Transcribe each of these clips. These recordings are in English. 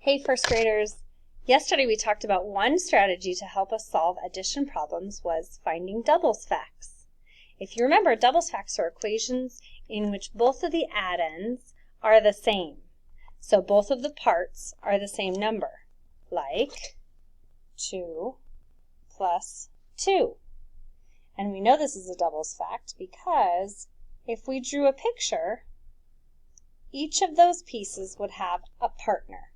Hey first graders, yesterday we talked about one strategy to help us solve addition problems was finding doubles facts. If you remember, doubles facts are equations in which both of the addends are the same. So both of the parts are the same number, like 2 plus 2. And we know this is a doubles fact because if we drew a picture, each of those pieces would have a partner.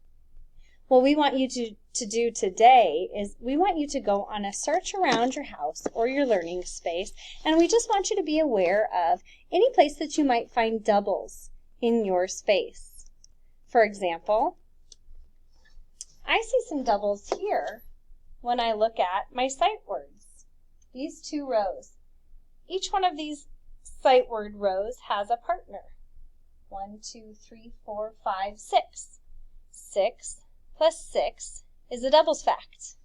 What we want you to do today is we want you to go on a search around your house or your learning space, and we just want you to be aware of any place that you might find doubles in your space. For example, I see some doubles here when I look at my sight words. These two rows. Each one of these sight word rows has a partner. 1, 2, 3, 4, 5, 6. 6 plus 6 is a doubles fact.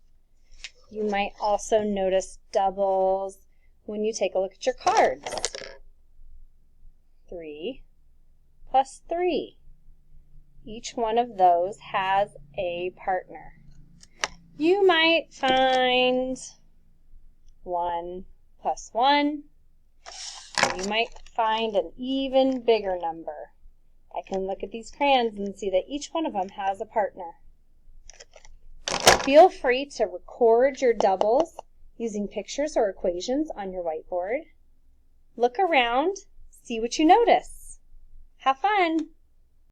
You might also notice doubles when you take a look at your cards. 3 plus 3. Each one of those has a partner. You might find 1 plus 1. You might find an even bigger number. I can look at these crayons and see that each one of them has a partner. Feel free to record your doubles using pictures or equations on your whiteboard. Look around, see what you notice. Have fun!